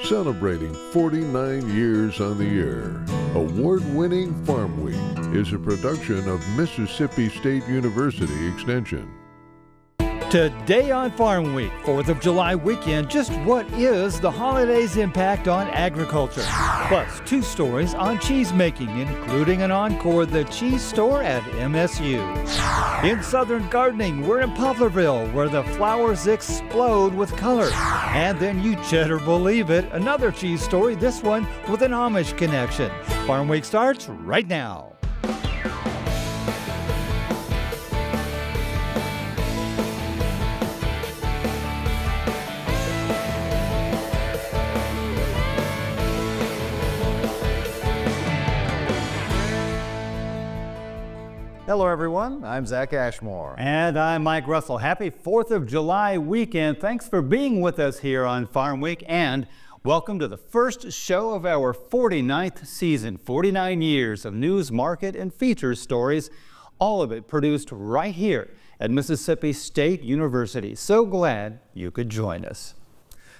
Celebrating 49 years on the air, award-winning Farm Week is a production of Mississippi State University Extension. Today on Farm Week, 4th of July weekend, just what is the holiday's impact on agriculture? Plus, 2 stories on cheese making, including an encore, the cheese store at MSU. In Southern gardening, we're in Poplarville, where the flowers explode with color. And then you cheddar believe it, another cheese story, this one with an Amish connection. Farm Week starts right now. Hello everyone, I'm Zach Ashmore. And I'm Mike Russell. Happy 4th of July weekend. Thanks for being with us here on Farm Week, and welcome to the first show of our 49th season. 49 years of news, market, and feature stories, all of it produced right here at Mississippi State University. So glad you could join us.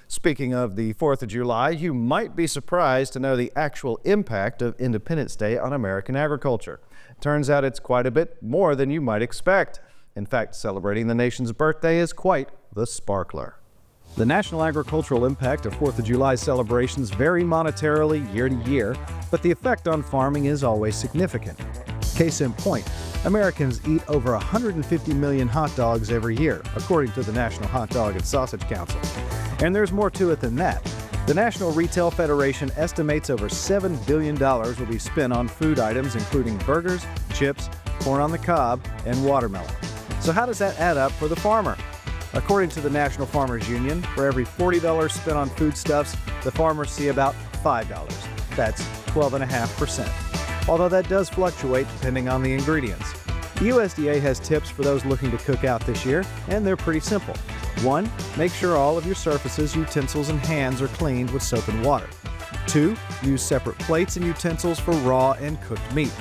Speaking of the 4th of July, you might be surprised to know the actual impact of Independence Day on American agriculture. Turns out it's quite a bit more than you might expect. In fact, celebrating the nation's birthday is quite the sparkler. The national agricultural impact of 4th of July celebrations vary monetarily year to year, but the effect on farming is always significant. Case in point, Americans eat over 150 million hot dogs every year, according to the National Hot Dog and Sausage Council. And there's more to it than that. The National Retail Federation estimates over $7 billion will be spent on food items including burgers, chips, corn on the cob, and watermelon. So how does that add up for the farmer? According to the National Farmers Union, for every $40 spent on foodstuffs, the farmers see about $5. That's 12.5%. Although that does fluctuate depending on the ingredients. The USDA has tips for those looking to cook out this year, and they're pretty simple. 1. Make sure all of your surfaces, utensils, and hands are cleaned with soap and water. 2. Use separate plates and utensils for raw and cooked meat.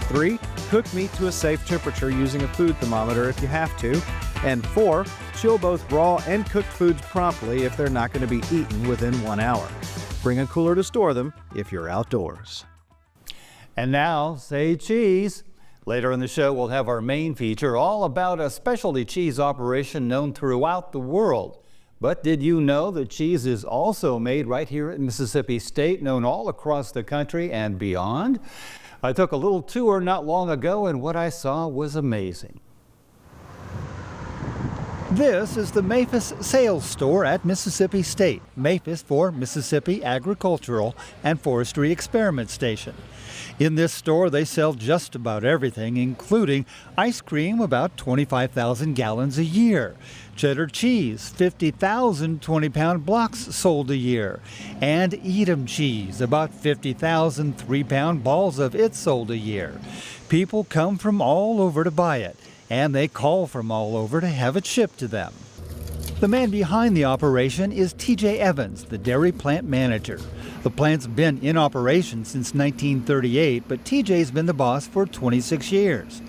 3. Cook meat to a safe temperature using a food thermometer if you have to. And 4. Chill both raw and cooked foods promptly if they're not going to be eaten within 1 hour. Bring a cooler to store them if you're outdoors. And now, say cheese. Later in the show, we'll have our main feature all about a specialty cheese operation known throughout the world. But did you know that cheese is also made right here at Mississippi State, known all across the country and beyond? I took a little tour not long ago, and what I saw was amazing. This is the Maphis Sales Store at Mississippi State. Maphis for Mississippi Agricultural and Forestry Experiment Station. In this store, they sell just about everything, including ice cream, about 25,000 gallons a year. Cheddar cheese, 50,000 20-pound blocks sold a year. And Edam cheese, about 50,000 3-pound balls of it sold a year. People come from all over to buy it, and they call from all over to have it shipped to them. The man behind the operation is T.J. Evans, the dairy plant manager. The plant's been in operation since 1938, but TJ's been the boss for 26 years.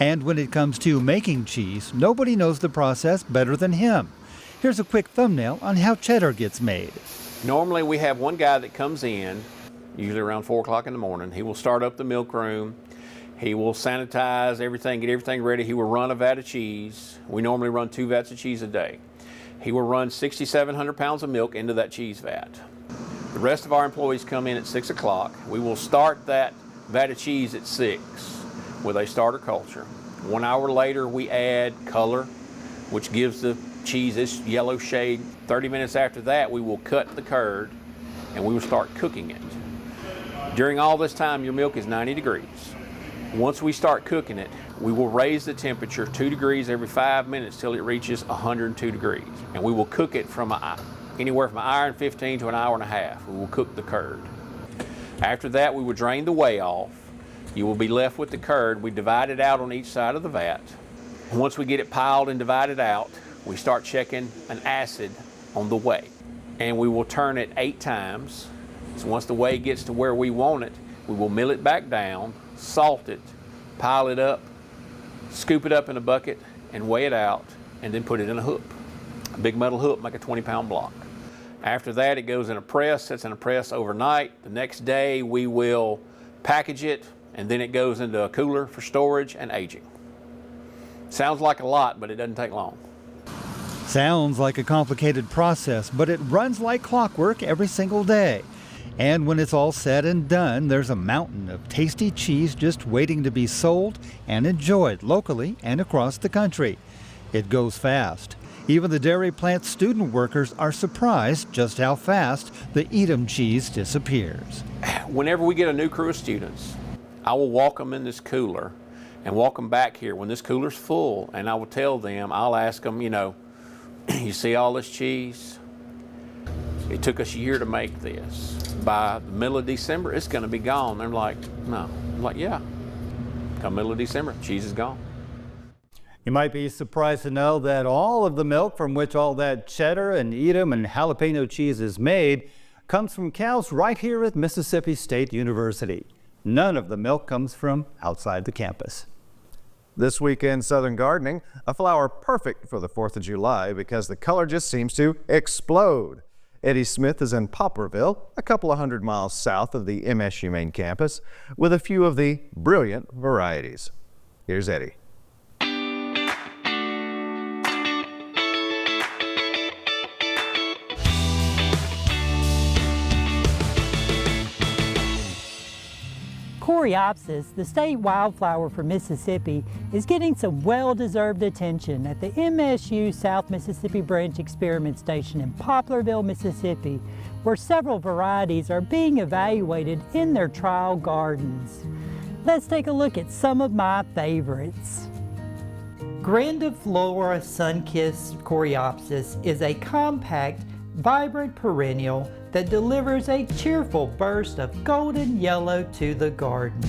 And when it comes to making cheese, nobody knows the process better than him. Here's a quick thumbnail on how cheddar gets made. Normally we have one guy that comes in, usually around 4 o'clock in the morning. He will start up the milk room. He will sanitize everything, get everything ready. He will run a vat of cheese. We normally run 2 vats of cheese a day. He will run 6,700 pounds of milk into that cheese vat. The rest of our employees come in at 6 o'clock. We will start that vat of cheese at 6 with a starter culture. 1 hour later, we add color, which gives the cheese this yellow shade. 30 minutes after that, we will cut the curd and we will start cooking it. During all this time, your milk is 90 degrees. Once we start cooking it, we will raise the temperature 2 degrees every 5 minutes till it reaches 102 degrees. And we will cook it from anywhere from an hour and 15 to an hour and a half. We will cook the curd. After that, we will drain the whey off. You will be left with the curd. We divide it out on each side of the vat. And once we get it piled and divided out, we start checking an acid on the whey. And we will turn it 8 times. So once the whey gets to where we want it, we will mill it back down, salt it, pile it up, scoop it up in a bucket, and weigh it out, and then put it in a hoop. A big metal hoop, like a 20-pound block. After that, it goes in a press, sits in a press overnight. The next day, we will package it, and then it goes into a cooler for storage and aging. Sounds like a lot, but it doesn't take long. Sounds like a complicated process, but it runs like clockwork every single day. And when it's all said and done, there's a mountain of tasty cheese just waiting to be sold and enjoyed locally and across the country. It goes fast. Even the dairy plant student workers are surprised just how fast the Edam cheese disappears. Whenever we get a new crew of students, I will walk them in this cooler and walk them back here when this cooler's full, and I will tell them, I'll ask them, you know, you see all this cheese? It took us a year to make this. By the middle of December, it's going to be gone. They're like, no. I'm like, yeah. Come middle of December, cheese is gone. You might be surprised to know that all of the milk from which all that cheddar and Edam and jalapeno cheese is made comes from cows right here at Mississippi State University. None of the milk comes from outside the campus. This weekend, Southern Gardening, a flower perfect for the 4th of July because the color just seems to explode. Eddie Smith is in Poplarville, a couple of 100 miles south of the MSU main campus, with a few of the brilliant varieties. Here's Eddie. Coreopsis, the state wildflower for Mississippi, is getting some well-deserved attention at the MSU South Mississippi Branch Experiment Station in Poplarville, Mississippi, where several varieties are being evaluated in their trial gardens. Let's take a look at some of my favorites. Grandiflora Sunkissed Coreopsis is a compact, vibrant perennial that delivers a cheerful burst of golden yellow to the garden.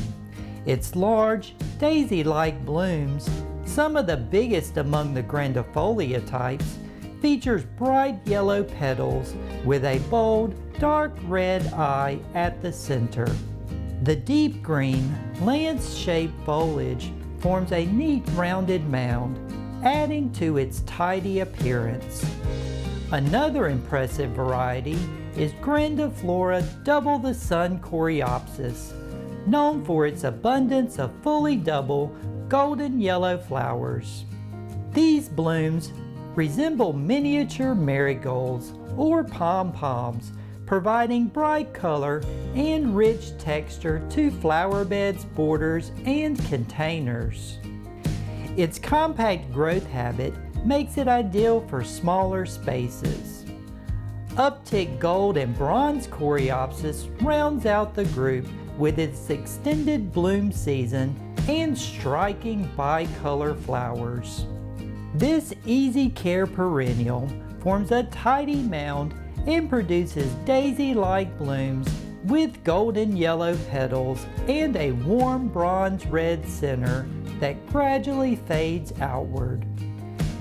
Its large, daisy-like blooms, some of the biggest among the grandifolia types, features bright yellow petals with a bold, dark red eye at the center. The deep green, lance-shaped foliage forms a neat rounded mound, adding to its tidy appearance. Another impressive variety is Grandiflora Double the Sun Coreopsis, known for its abundance of fully double golden yellow flowers. These blooms resemble miniature marigolds or pom-poms, providing bright color and rich texture to flower beds, borders, and containers. Its compact growth habit makes it ideal for smaller spaces. Uptick Gold and Bronze Coreopsis rounds out the group with its extended bloom season and striking bicolor flowers. This easy care perennial forms a tidy mound and produces daisy-like blooms with golden yellow petals and a warm bronze red center that gradually fades outward.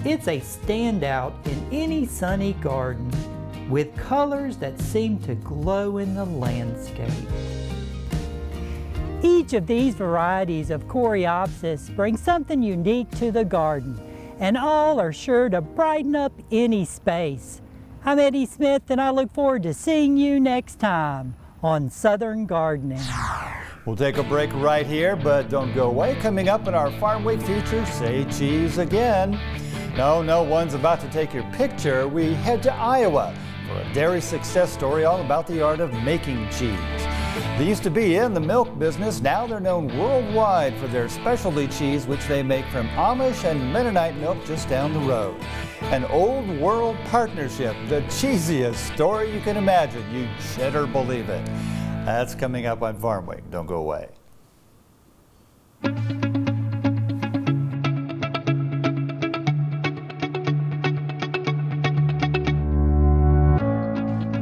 It's a standout in any sunny garden, with colors that seem to glow in the landscape. Each of these varieties of Coreopsis brings something unique to the garden, and all are sure to brighten up any space. I'm Eddie Smith, and I look forward to seeing you next time on Southern Gardening. We'll take a break right here, but don't go away. Coming up in our Farm Week feature, Say Cheese Again. No one's about to take your picture. We head to Iowa for a dairy success story all about the art of making cheese. They used to be in the milk business. Now they're known worldwide for their specialty cheese, which they make from Amish and Mennonite milk just down the road. An old world partnership, the cheesiest story you can imagine. You cheddar believe it. That's coming up on Farm Week. Don't go away.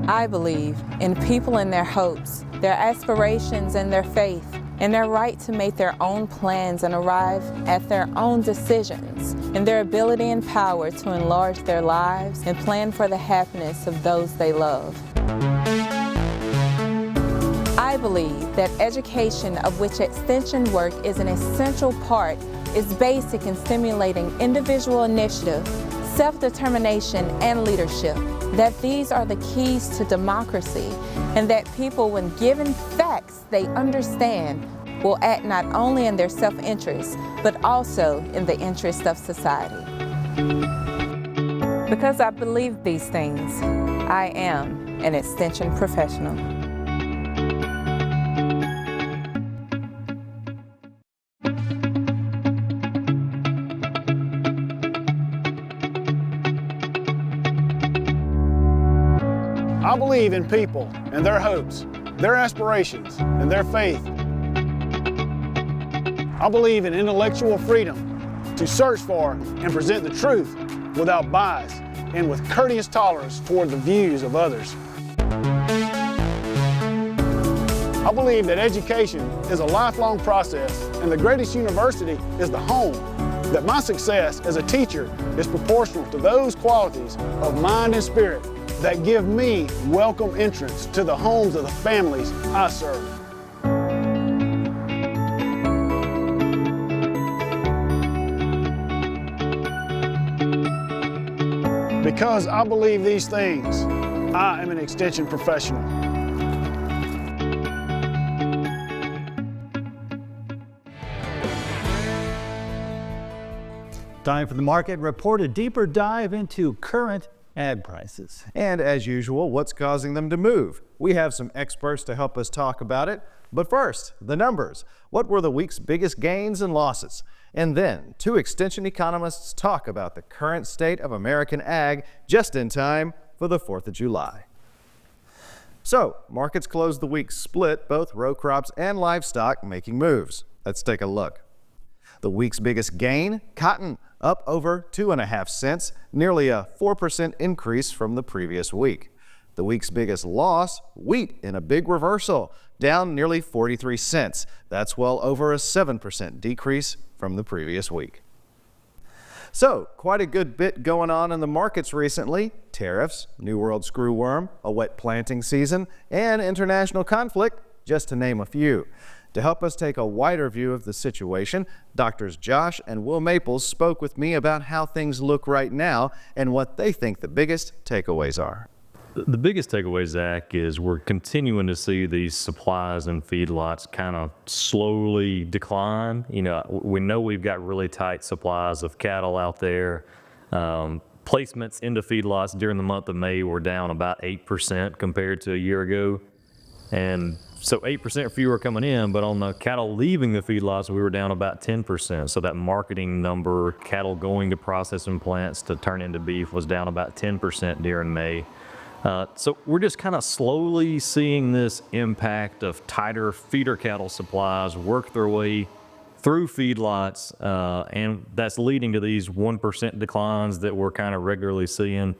I believe in people and their hopes, their aspirations and their faith, and their right to make their own plans and arrive at their own decisions, and their ability and power to enlarge their lives and plan for the happiness of those they love. I believe that education, of which extension work is an essential part, is basic in stimulating individual initiative, self-determination, and leadership. that these are the keys to democracy, and that people, when given facts they understand, will act not only in their self-interest, but also in the interest of society. Because I believe these things, I am an extension professional. I believe in people and their hopes, their aspirations, and their faith. I believe in intellectual freedom to search for and present the truth without bias and with courteous tolerance toward the views of others. I believe that education is a lifelong process and the greatest university is the home, that my success as a teacher is proportional to those qualities of mind and spirit that give me welcome entrance to the homes of the families I serve. Because I believe these things, I am an extension professional. Time for the Market Report, a deeper dive into current ag prices. And as usual, what's causing them to move? We have some experts to help us talk about it. But first, the numbers. What were the week's biggest gains and losses? And then, two extension economists talk about the current state of American ag just in time for the 4th of July. So, markets closed the week split, both row crops and livestock making moves. Let's take a look. The week's biggest gain, cotton, up over 2.5 cents, nearly a 4% increase from the previous week. The week's biggest loss, wheat, in a big reversal, down nearly 43 cents. That's well over a 7% decrease from the previous week. So, quite a good bit going on in the markets recently. Tariffs, New World screwworm, a wet planting season, and international conflict, just to name a few. To help us take a wider view of the situation, Drs. Josh and Will Maples spoke with me about how things look right now and what they think the biggest takeaways are. The biggest takeaway, Zach, is we're continuing to see these supplies and feedlots kind of slowly decline. You know, we know we've got really tight supplies of cattle out there. Placements into feedlots during the month of May were down about 8% compared to a year ago. And so 8% fewer coming in, but on the cattle leaving the feedlots, we were down about 10%. So that marketing number, cattle going to processing plants to turn into beef, was down about 10% during May. So we're just kind of slowly seeing this impact of tighter feeder cattle supplies work their way through feedlots, and that's leading to these 1% declines that we're kind of regularly seeing.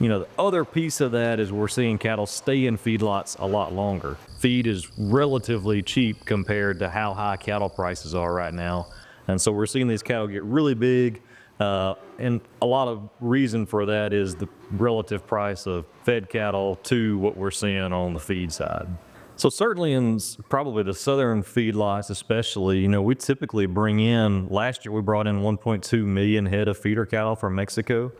You know, the other piece of that is we're seeing cattle stay in feedlots a lot longer. Feed is relatively cheap compared to how high cattle prices are right now. And so we're seeing these cattle get really big. And a lot of reason for that is the relative price of fed cattle to what we're seeing on the feed side. So certainly in probably the southern feedlots especially, you know, we typically bring in, last year we brought in 1.2 million head of feeder cattle from Mexico.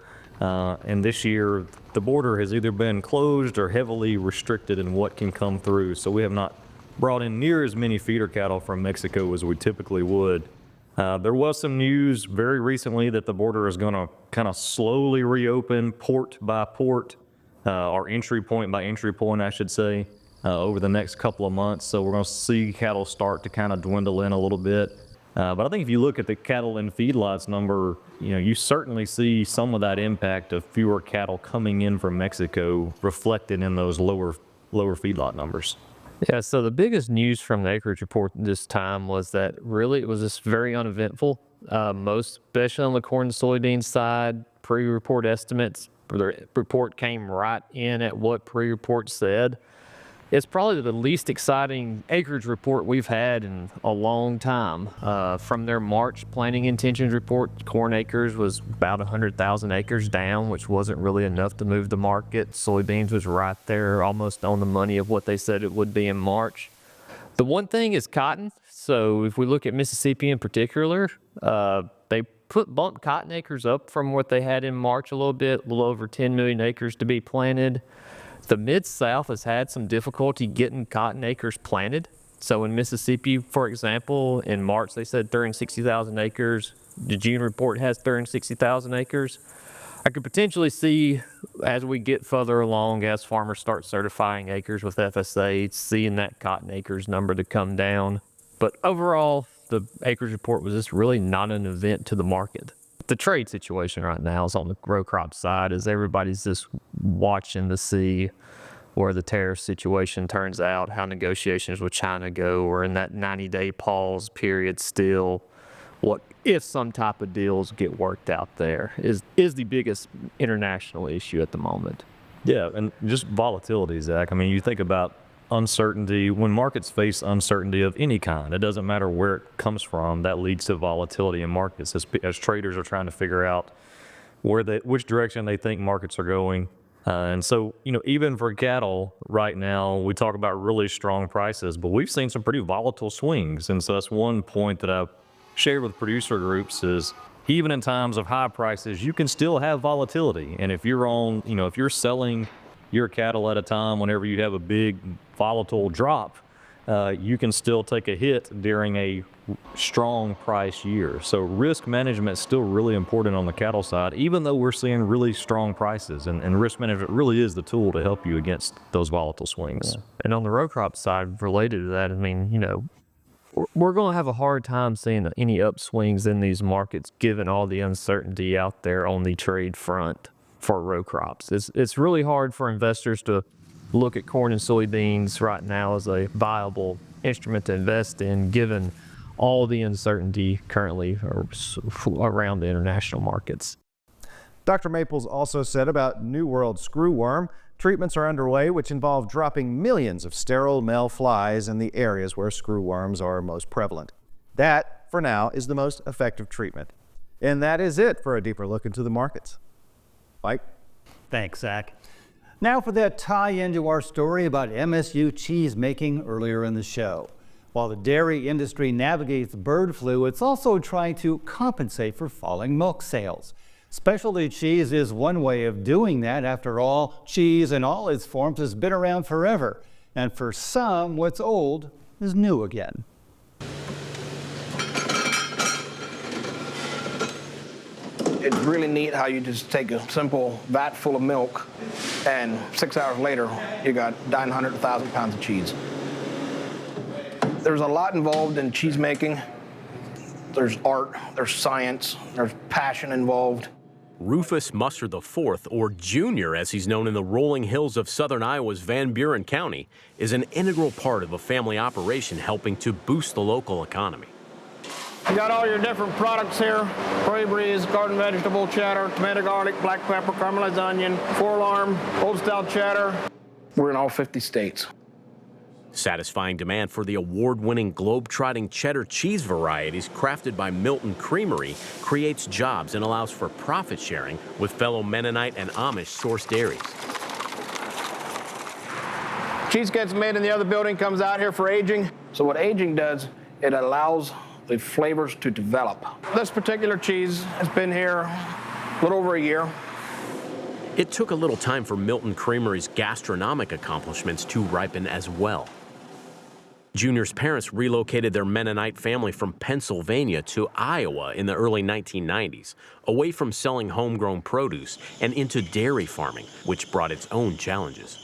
And this year, the border has either been closed or heavily restricted in what can come through. So we have not brought in near as many feeder cattle from Mexico as we typically would. There was some news very recently that the border is going to kind of slowly reopen port by port, or entry point by entry point, I should say, over the next couple of months. So we're going to see cattle start to kind of dwindle in a little bit. But I think if you look at the cattle in feedlots number, you know, you certainly see some of that impact of fewer cattle coming in from Mexico reflected in those lower feedlot numbers. Yeah, so the biggest news from the acreage report this time was that really it was just very uneventful. Most, especially on the corn and soybean side, pre-report estimates, the report came right in at what pre-report said. It's probably the least exciting acreage report we've had in a long time. From their March planting intentions report, corn acres was about 100,000 acres down, which wasn't really enough to move the market. Soybeans was right there, almost on the money of what they said it would be in March. The one thing is cotton. So if we look at Mississippi in particular, they bumped cotton acres up from what they had in March a little over 10 million acres to be planted. The Mid-South has had some difficulty getting cotton acres planted. So in Mississippi, for example, in March they said 360,000 acres. The June report has 360,000 acres. I could potentially see, as we get further along, as farmers start certifying acres with FSA, seeing that cotton acres number to come down. But overall, the acres report was just really not an event to the market. The trade situation right now is on the row crop side, as everybody's just watching to see where the tariff situation turns out, how negotiations with China go. We're in that 90-day pause period still. What if some type of deals get worked out there is the biggest international issue at the moment. Yeah, and just volatility, Zach. I mean, you think about uncertainty. When markets face uncertainty of any kind, it doesn't matter where it comes from, that leads to volatility in markets as traders are trying to figure out which direction they think markets are going. And so, even for cattle right now, we talk about really strong prices, but we've seen some pretty volatile swings. And so that's one point that I've shared with producer groups is even in times of high prices, you can still have volatility. And if you're selling your cattle at a time whenever you have a big volatile drop, you can still take a hit during a strong price year. So risk management is still really important on the cattle side, even though we're seeing really strong prices. And risk management really is the tool to help you against those volatile swings. Yeah. And on the row crop side, related to that, I mean, we're going to have a hard time seeing any upswings in these markets given all the uncertainty out there on the trade front for row crops. It's really hard for investors to look at corn and soybeans right now as a viable instrument to invest in, given all the uncertainty currently around the international markets. Dr. Maples also said about New World screwworm, treatments are underway which involve dropping millions of sterile male flies in the areas where screwworms are most prevalent. That, for now, is the most effective treatment. And that is it for a deeper look into the markets. Mike? Thanks, Zach. Now for that tie into our story about MSU cheese making earlier in the show. While the dairy industry navigates bird flu, it's also trying to compensate for falling milk sales. Specialty cheese is one way of doing that. After all, cheese in all its forms has been around forever. And for some, what's old is new again. It's really neat how you just take a simple vat full of milk and 6 hours later you got 900,000 pounds of cheese. There's a lot involved in cheese making. There's art, there's science, there's passion involved. Rufus Musser IV, or Junior as he's known in the rolling hills of southern Iowa's Van Buren County, is an integral part of a family operation helping to boost the local economy. You got all your different products here: prairie breeze, garden vegetable, cheddar, tomato garlic, black pepper, caramelized onion, 4-alarm, old style cheddar. We're in all 50 states. Satisfying demand for the award-winning globe-trotting cheddar cheese varieties crafted by Milton Creamery creates jobs and allows for profit sharing with fellow Mennonite and Amish sourced dairies. Cheese gets made in the other building, comes out here for aging. So what aging does, it allows the flavors to develop. This particular cheese has been here a little over a year. It took a little time for Milton Creamery's gastronomic accomplishments to ripen as well. Junior's parents relocated their Mennonite family from Pennsylvania to Iowa in the early 1990s, away from selling homegrown produce and into dairy farming, which brought its own challenges.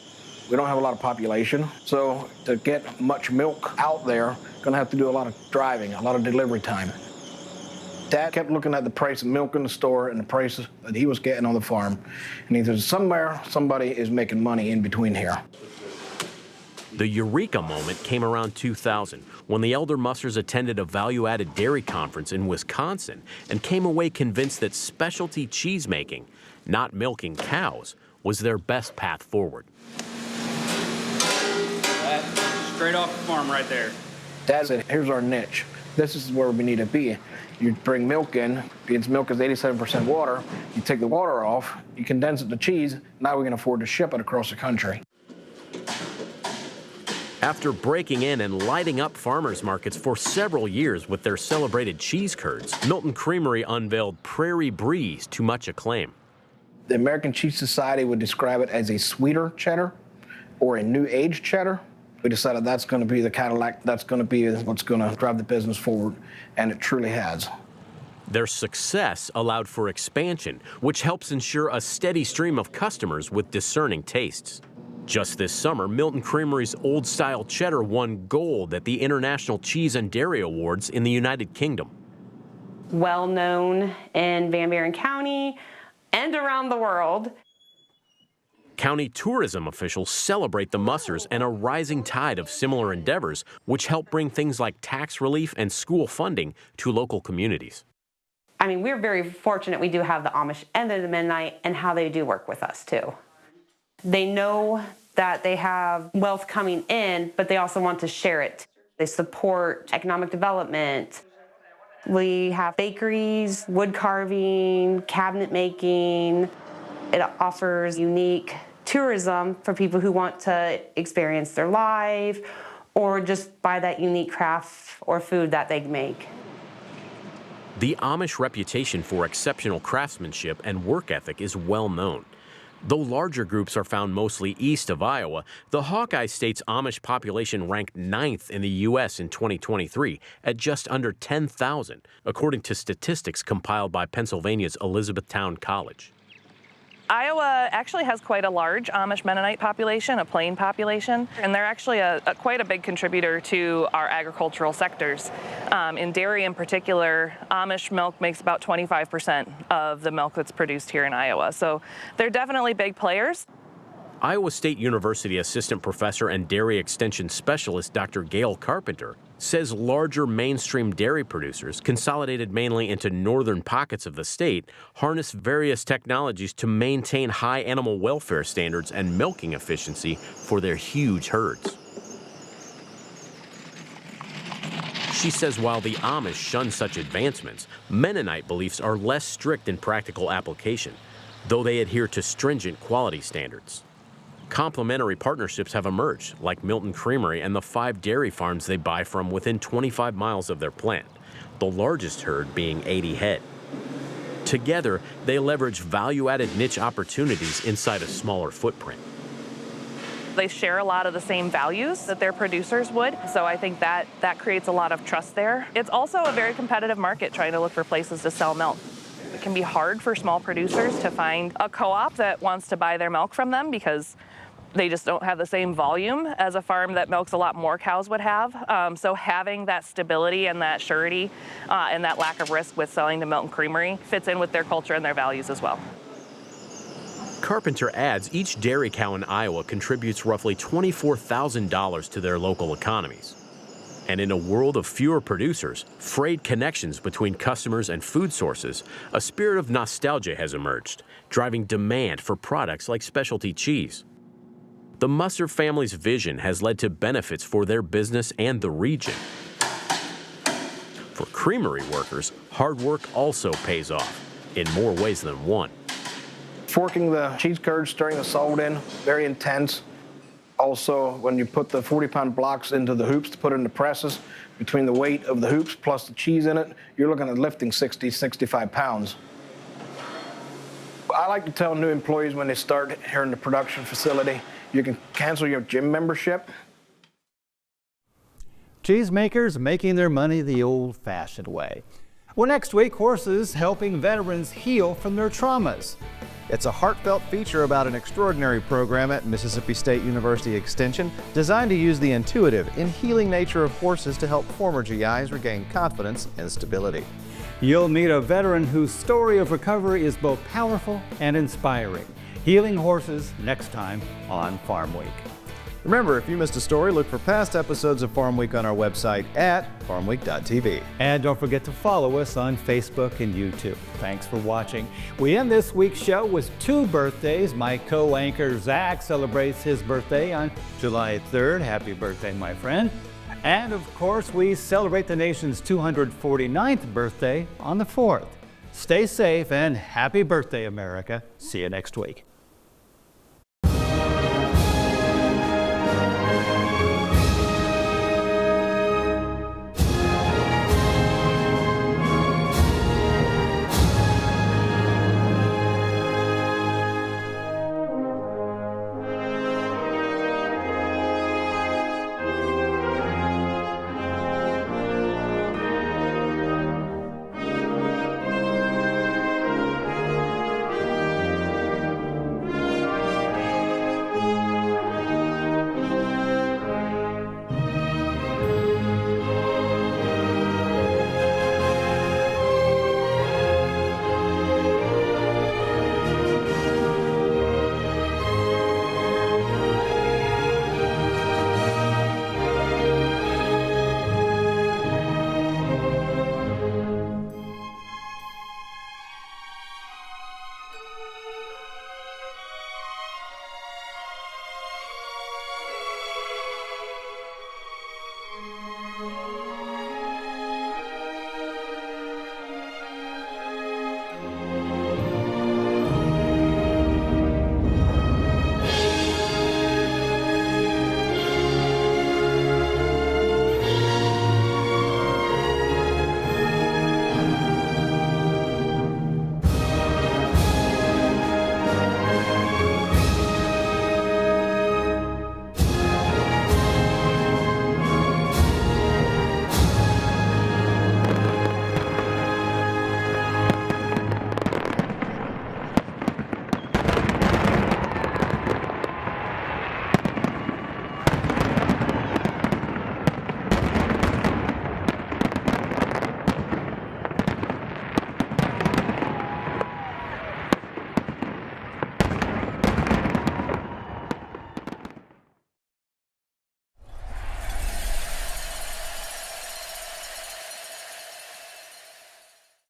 We don't have a lot of population, so to get much milk out there, gonna have to do a lot of driving, a lot of delivery time. Dad kept looking at the price of milk in the store and the prices that he was getting on the farm, and he said, somewhere somebody is making money in between here. The eureka moment came around 2000 when the elder Mussers attended a value-added dairy conference in Wisconsin and came away convinced that specialty cheese making, not milking cows, was their best path forward. That's straight off the farm right there. Dad said, here's our niche. This is where we need to be. You bring milk in, because milk is 87% water, you take the water off, you condense it to cheese, now we can afford to ship it across the country. After breaking in and lighting up farmers markets for several years with their celebrated cheese curds, Milton Creamery unveiled Prairie Breeze to much acclaim. The American Cheese Society would describe it as a sweeter cheddar or a new age cheddar. We decided that's going to be the Cadillac, that's going to be what's going to drive the business forward, and it truly has. Their success allowed for expansion, which helps ensure a steady stream of customers with discerning tastes. Just this summer, Milton Creamery's old-style cheddar won gold at the International Cheese and Dairy Awards in the United Kingdom. Well known in Van Buren County and around the world. County tourism officials celebrate the Mussers and a rising tide of similar endeavors, which help bring things like tax relief and school funding to local communities. I mean, we're very fortunate we do have the Amish and the Mennonite and how they do work with us too. They know that they have wealth coming in, but they also want to share it. They support economic development. We have bakeries, wood carving, cabinet making. It offers unique tourism for people who want to experience their life or just buy that unique craft or food that they make. The Amish reputation for exceptional craftsmanship and work ethic is well known. Though larger groups are found mostly east of Iowa, the Hawkeye State's Amish population ranked 9th in the U.S. in 2023 at just under 10,000, according to statistics compiled by Pennsylvania's Elizabethtown College. Iowa actually has quite a large Amish Mennonite population, a plain population, and they're actually quite a big contributor to our agricultural sectors. In dairy in particular, Amish milk makes about 25% of the milk that's produced here in Iowa, so they're definitely big players. Iowa State University assistant professor and dairy extension specialist Dr. Gail Carpenter says larger mainstream dairy producers, consolidated mainly into northern pockets of the state, harness various technologies to maintain high animal welfare standards and milking efficiency for their huge herds. She says while the Amish shun such advancements, Mennonite beliefs are less strict in practical application, though they adhere to stringent quality standards. Complementary partnerships have emerged, like Milton Creamery and the 5 dairy farms they buy from within 25 miles of their plant, the largest herd being 80 head. Together, they leverage value-added niche opportunities inside a smaller footprint. They share a lot of the same values that their producers would, so I think that creates a lot of trust there. It's also a very competitive market trying to look for places to sell milk. It can be hard for small producers to find a co-op that wants to buy their milk from them because they just don't have the same volume as a farm that milks a lot more cows would have. So having that stability and that surety and that lack of risk with selling to Milton Creamery fits in with their culture and their values as well. Carpenter adds each dairy cow in Iowa contributes roughly $24,000 to their local economies. And in a world of fewer producers, frayed connections between customers and food sources, a spirit of nostalgia has emerged, driving demand for products like specialty cheese. The Musser family's vision has led to benefits for their business and the region. For creamery workers, hard work also pays off, in more ways than one. Forking the cheese curds, stirring the salt in, very intense. Also, when you put the 40-pound blocks into the hoops to put in the presses, between the weight of the hoops plus the cheese in it, you're looking at lifting 60, 65 pounds. I like to tell new employees when they start here in the production facility, you can cancel your gym membership. Cheesemakers making their money the old-fashioned way. Well, next week, horses helping veterans heal from their traumas. It's a heartfelt feature about an extraordinary program at Mississippi State University Extension designed to use the intuitive and healing nature of horses to help former GIs regain confidence and stability. You'll meet a veteran whose story of recovery is both powerful and inspiring. Healing Horses next time on Farm Week. Remember, if you missed a story, look for past episodes of Farm Week on our website at farmweek.tv. And don't forget to follow us on Facebook and YouTube. Thanks for watching. We end this week's show with 2 birthdays. My co-anchor Zach celebrates his birthday on July 3rd. Happy birthday, my friend. And of course, we celebrate the nation's 249th birthday on the 4th. Stay safe and happy birthday, America. See you next week.